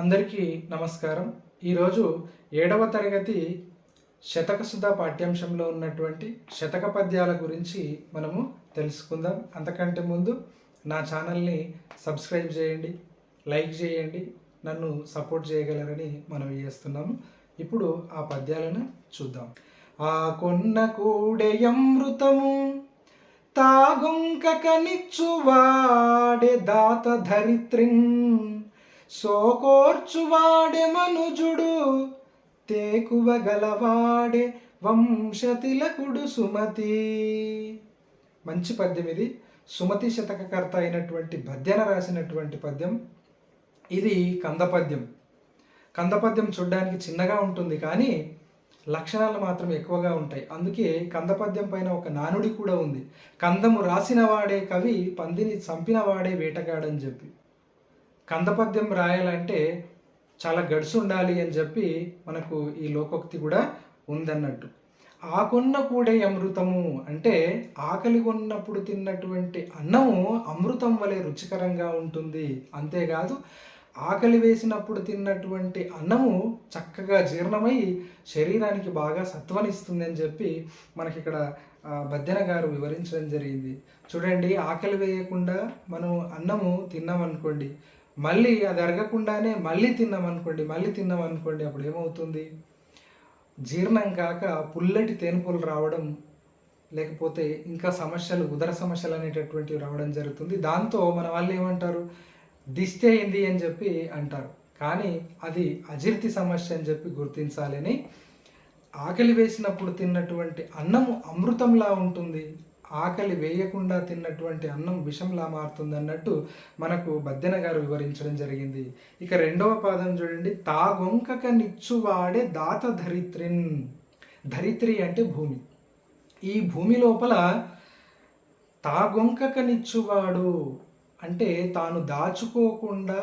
అందరికీ నమస్కారం. ఈరోజు 7వ తరగతి శతకసుధ పాఠ్యాంశంలో ఉన్నటువంటి శతక పద్యాల గురించి మనము తెలుసుకుందాం. అంతకంటే ముందు నా ఛానల్ని సబ్స్క్రైబ్ చేయండి, లైక్ చేయండి, నన్ను సపోర్ట్ చేయగలరని మనం చేస్తున్నాము. ఇప్పుడు ఆ పద్యాలను చూద్దాం. ఆ కొన్న కూడెయమృతము తాగుంకనిచ్చువాడే దాత ధరిత్రిన్ సోకోర్చువాడే మనుజుడు తేకువ గలవాడే వంశతిలకుడు సుమతి. మంచి పద్యం ఇది. సుమతి శతకకర్త అయినటువంటి భద్యన రాసినటువంటి పద్యం ఇది. కందపద్యం. కందపద్యం చూడడానికి చిన్నగా ఉంటుంది, కానీ లక్షణాలు మాత్రం ఎక్కువగా ఉంటాయి. అందుకే కందపద్యం పైన ఒక నానుడి కూడా ఉంది. కందము రాసిన వాడే కవి, పందిని చంపిన వాడే వేటగాడని చెప్పి. కందపద్యం రాయాలంటే చాలా గడుసు ఉండాలి అని చెప్పి మనకు ఈ లోకోక్తి కూడా ఉందన్నట్టు. ఆకొన్న కూడే అమృతము అంటే ఆకలి కొన్నప్పుడు తిన్నటువంటి అన్నము అమృతం వలె రుచికరంగా ఉంటుంది. అంతేకాదు, ఆకలి వేసినప్పుడు తిన్నటువంటి అన్నము చక్కగా జీర్ణమై శరీరానికి బాగా సత్వనిస్తుంది అని చెప్పి మనకి ఇక్కడ బద్దెన గారు వివరించడం జరిగింది. చూడండి, ఆకలి వేయకుండా మనం అన్నము తిన్నామనుకోండి, మళ్ళీ అది అరగకుండానే మళ్ళీ తిన్నామనుకోండి, అప్పుడు ఏమవుతుంది? జీర్ణం కాక పుల్లటి తేనుపులు రావడం, లేకపోతే ఇంకా సమస్యలు, ఉదర సమస్యలు అనేటటువంటివి రావడం జరుగుతుంది. దాంతో మన వాళ్ళు ఏమంటారు? దిష్టి అయింది అని చెప్పి అంటారు. కానీ అది అజీర్తి సమస్య అని చెప్పి గుర్తించాలని. ఆకలి వేసినప్పుడు తిన్నటువంటి అన్నము అమృతంలా ఉంటుంది, ఆకలి వేయకుండా తిన్నటువంటి అన్నం విషంలా మారుతుంది అన్నట్టు మనకు బద్దెన గారు వివరించడం జరిగింది. ఇక రెండవ పాదం చూడండి. తాగొంకక నిచ్చువాడే దాత ధరిత్రిన్. ధరిత్రి అంటే భూమి. ఈ భూమి లోపల తాగొంకక నిచ్చువాడు అంటే తాను దాచుకోకుండా,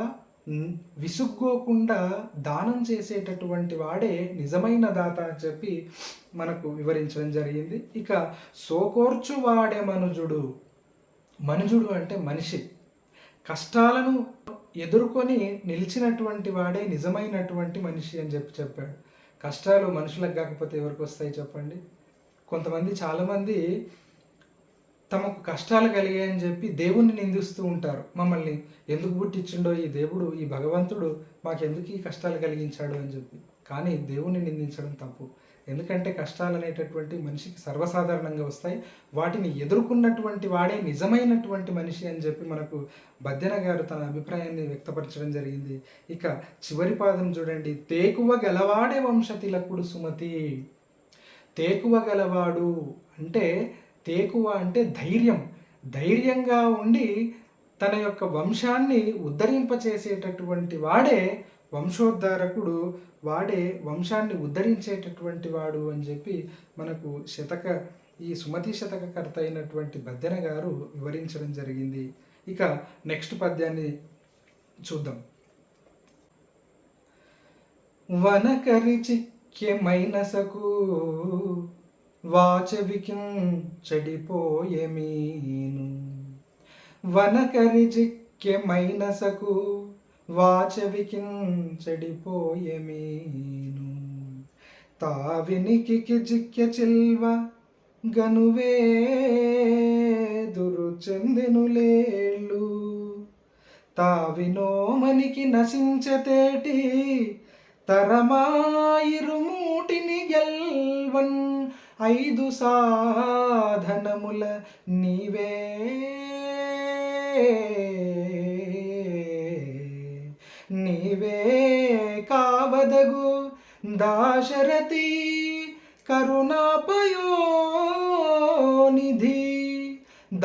విసుక్కోకుండా దానం చేసేటటువంటి వాడే నిజమైన దాత అని చెప్పి మనకు వివరించడం జరిగింది. ఇక సోకోర్చువాడే మనుజుడు. మనుజుడు అంటే మనిషి. కష్టాలను ఎదుర్కొని నిలిచినటువంటి వాడే నిజమైనటువంటి మనిషి అని చెప్పాడు. కష్టాలు మనుషులకు కాకపోతే ఎవరికి వస్తాయి చెప్పండి? చాలామంది తమకు కష్టాలు కలిగాయని చెప్పి దేవుణ్ణి నిందిస్తూ ఉంటారు. మమ్మల్ని ఎందుకు పుట్టించిండో ఈ దేవుడు, ఈ భగవంతుడు మాకెందుకు ఈ కష్టాలు కలిగించాడు అని చెప్పి. కానీ దేవుణ్ణి నిందించడం తప్పు. ఎందుకంటే కష్టాలు అనేటటువంటి మనిషికి సర్వసాధారణంగా వస్తాయి. వాటిని ఎదుర్కొన్నటువంటి వాడే నిజమైనటువంటి మనిషి అని చెప్పి మనకు బద్దెన గారు తన అభిప్రాయాన్ని వ్యక్తపరచడం జరిగింది. ఇక చివరి పాదం చూడండి. తేకువ గలవాడే వంశతిలకుడు సుమతి. తేకువ గలవాడు అంటే, తేకువ అంటే ధైర్యం. ధైర్యంగా ఉండి తన యొక్క వంశాన్ని ఉద్ధరింపచేసేటటువంటి వాడే వంశోద్ధారకుడు, వాడే వంశాన్ని ఉద్ధరించేటటువంటి వాడు అని చెప్పి మనకు ఈ సుమతి శతకకర్త అయినటువంటి బద్దెన గారు వివరించడం జరిగింది. ఇక నెక్స్ట్ పద్యాన్ని చూద్దాం. వనకరి చిక్కెమైనసకు వాచవికిం చెడిపోయే మీను. వనకరి చిక్కెమైనసకు వాచవికిం చెడిపోయే మీను. తావినికి జిక్కె చిల్వ గనువేదురు చెందెనులేళ్ళు. తావినోమనికి నశించతేటి తరమాయిరుమూటిని గెల్వన్. 5 సాధనముల నీవే కావదగు దాశరథి కరుణాపయోనిధి.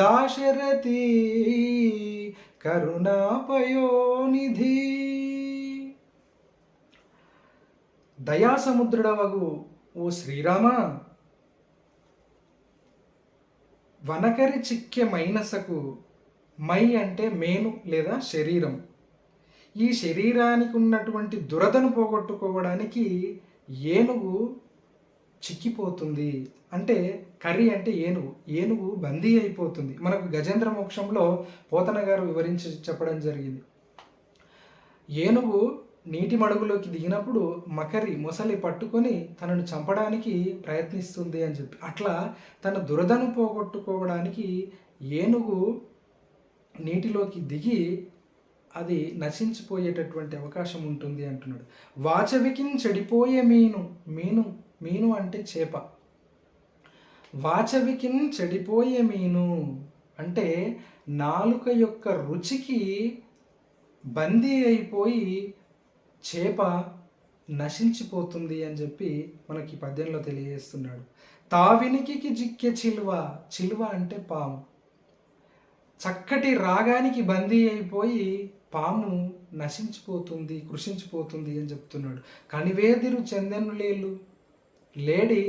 దాశరథి కరుణాపయోనిధి. దయాసముద్రుడవగు ఓ శ్రీరామ, వనకరి చిక్కె మైనసకు. మై అంటే మేను లేదా శరీరం. ఈ శరీరానికి ఉన్నటువంటి దురదను పోగొట్టుకోవడానికి ఏనుగు చిక్కిపోతుంది. అంటే కర్రీ అంటే ఏనుగు బందీ అయిపోతుంది. మనకు గజేంద్ర మోక్షంలో పోతన గారు వివరించి చెప్పడం జరిగింది. ఏనుగు నీటి మడుగులోకి దిగినప్పుడు మొసలి పట్టుకొని తనను చంపడానికి ప్రయత్నిస్తుంది అని చెప్పి, అట్లా తన దురదను పోగొట్టుకోవడానికి ఏనుగు నీటిలోకి దిగి అది నశించిపోయేటటువంటి అవకాశం ఉంటుంది అంటున్నాడు. వాచవికిన్ చెడిపోయే మీను అంటే చేప. వాచవికిన్ చెడిపోయే మీను అంటే నాలుక యొక్క రుచికి బందీ అయిపోయి చేప నశించిపోతుంది అని చెప్పి మనకి పద్యంలో తెలియజేస్తున్నాడు. తావినికి జిక్కె చిలువ అంటే పాము. చక్కటి రాగానికి బందీ అయిపోయి పాము నశించిపోతుంది, కృషించిపోతుంది అని చెప్తున్నాడు. కనివేదిరు చెందెను లేడి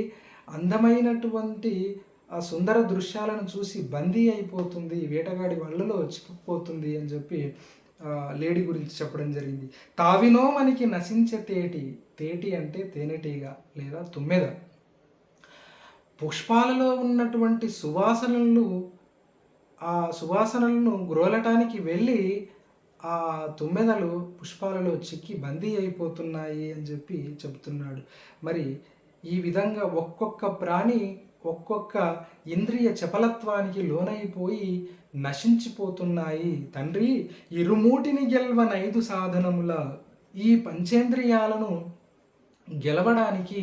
అందమైనటువంటి ఆ సుందర దృశ్యాలను చూసి బందీ అయిపోతుంది, వేటగాడి వలలో చిక్కుపోతుంది అని చెప్పి లేడీ గురించి చెప్పడం జరిగింది. తావినో మనకి నశించే తేటి అంటే తేనెటీగ లేదా తుమ్మెద. పుష్పాలలో ఉన్నటువంటి ఆ సువాసనలను గ్రోలటానికి వెళ్ళి ఆ తుమ్మెదలు పుష్పాలలో చిక్కి బందీ అయిపోతున్నాయి అని చెప్పి చెబుతున్నాడు. మరి ఈ విధంగా ఒక్కొక్క ప్రాణి ఒక్కొక్క ఇంద్రియ చపలత్వానికి లోనైపోయి నశించిపోతున్నాయి. తండ్రి, ఇరుమూటిని గెలవనైదు సాధనముల ఈ పంచేంద్రియాలను గెలవడానికి,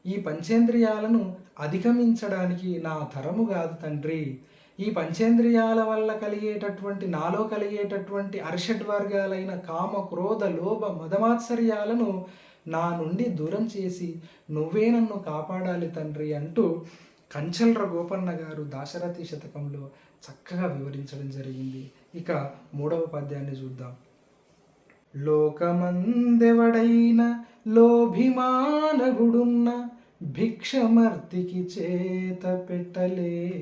ఈ పంచేంద్రియాలను అధిగమించడానికి నా తరము కాదు తండ్రి. ఈ పంచేంద్రియాల వల్ల నాలో కలిగేటటువంటి అరిషడ్వర్గాలైన కామ, క్రోధ, లోభ, మదమాత్సర్యాలను నా నుండి దూరం చేసి నువ్వే నన్ను కాపాడాలి తండ్రి అంటూ కంచల్ర గోపన్న గారు దాశరథి శతకంలో చక్కగా వివరించడం జరిగింది. ఇక 3వ పద్యాన్ని చూద్దాం. లోకమందెవడైన లోభిమానగుడున్న భిక్షమర్తికి చేత పెట్టలేడు.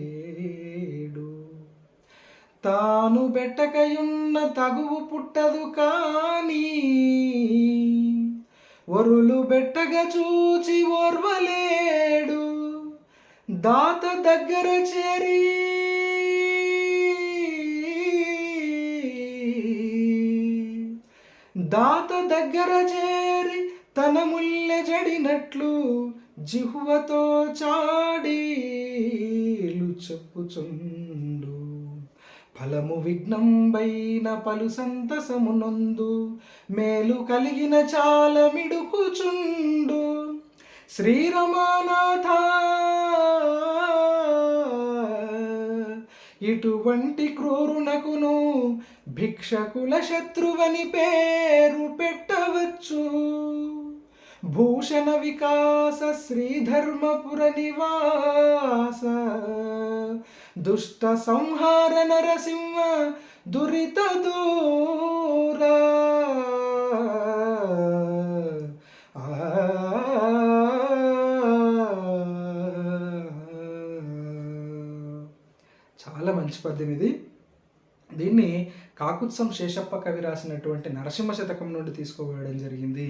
తాను బెట్టకయున్న తగువు పుట్టదు కానీ వరులు బెట్టగా చూచి ఓర్వలేడు. దాత దగ్గర చేరి తన ముల్లె జడినట్లు జిహ్వతో చాడీలు చెప్పుచుండు. ఫలము విఘ్నంబైన పలు సంతసమునందు మేలు కలిగిన చాల మిడుకుచుండు. శ్రీరమానాథ ఇటువంటి క్రూరునకును భిక్షకుల శత్రువని పేరు పెట్టవచ్చు. భూషణ వికాస శ్రీధర్మపుర నివాస దుష్ట సంహార నరసింహ దురిత దూర. చాలా మంచి పద్యం ఇది. దీన్ని కాకుత్సం శేషప్ప కవి రాసినటువంటి నరసింహ శతకం నుండి తీసుకోవడం జరిగింది.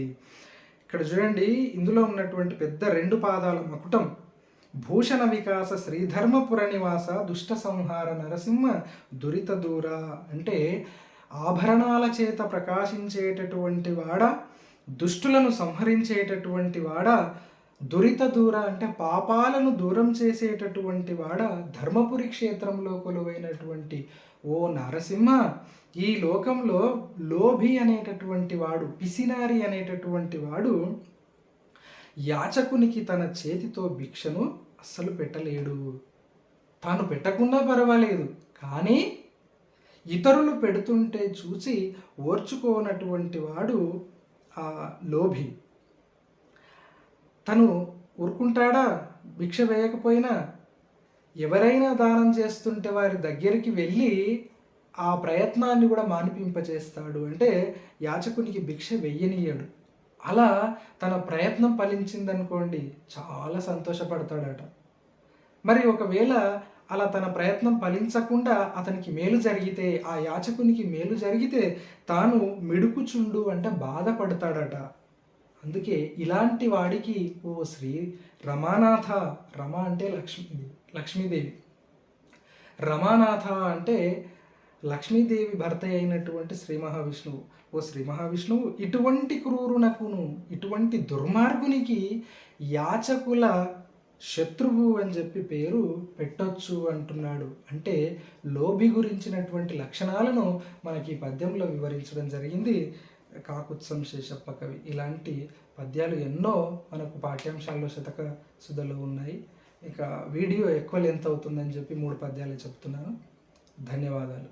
ఇక్కడ చూడండి, ఇందులో ఉన్నటువంటి పెద్ద 2 పాదాల మకుటం భూషణ వికాస శ్రీధర్మపుర నివాస దుష్ట సంహార నరసింహ దురిత దూర అంటే ఆభరణాల చేత ప్రకాశించేటటువంటి వాడ, దుష్టులను సంహరించేటటువంటి వాడ, దురిత దూర అంటే పాపాలను దూరం చేసేటటువంటి వాడ, ధర్మపురి క్షేత్రంలో కొలువైనటువంటి ఓ నరసింహ, ఈ లోకంలో లోభి అనేటటువంటి వాడు, పిసినారి అనేటటువంటి వాడు యాచకునికి తన చేతితో భిక్షను అస్సలు పెట్టలేడు. తాను పెట్టకుండా పర్వాలేదు, కానీ ఇతరులు పెడుతుంటే చూసి ఓర్చుకోనటువంటి వాడు ఆ లోభి. తను ఊరుకుంటాడా? భిక్ష వేయకపోయినా ఎవరైనా దానం చేస్తుంటే వారి దగ్గరికి వెళ్ళి ఆ ప్రయత్నాన్ని కూడా మానిపింపచేస్తాడు. అంటే యాచకునికి భిక్ష వెయ్యనీయడు. అలా తన ప్రయత్నం ఫలించిందనుకోండి, చాలా సంతోషపడతాడట. మరి ఒకవేళ అలా తన ప్రయత్నం ఫలించకుండా అతనికి మేలు జరిగితే, ఆ యాచకునికి మేలు జరిగితే తాను మిడుకుచుండు అంటే బాధపడతాడట. అందుకే ఇలాంటి వాడికి ఓ శ్రీ రమానాథ, రమ అంటే లక్ష్మీదేవి, రమానాథ అంటే లక్ష్మీదేవి భర్త అయినటువంటి శ్రీ మహావిష్ణువు. ఓ శ్రీ మహావిష్ణువు, ఇటువంటి క్రూరునకును, ఇటువంటి దుర్మార్గునికి యాచకుల శత్రువు అని చెప్పి పేరు పెట్టొచ్చు అంటున్నాడు. అంటే లోభి గురించినటువంటి లక్షణాలను మనకి ఈ పద్యంలో వివరించడం జరిగింది కాకుత్సం శేషప్ప కవి. ఇలాంటి పద్యాలు ఎన్నో మనకు పాఠ్యాంశాల్లో శతక సుధలో ఉన్నాయి. ఇక వీడియో ఎక్కువ లెంత్ అవుతుందని చెప్పి 3 పద్యాలు చెప్తున్నాను. ధన్యవాదాలు.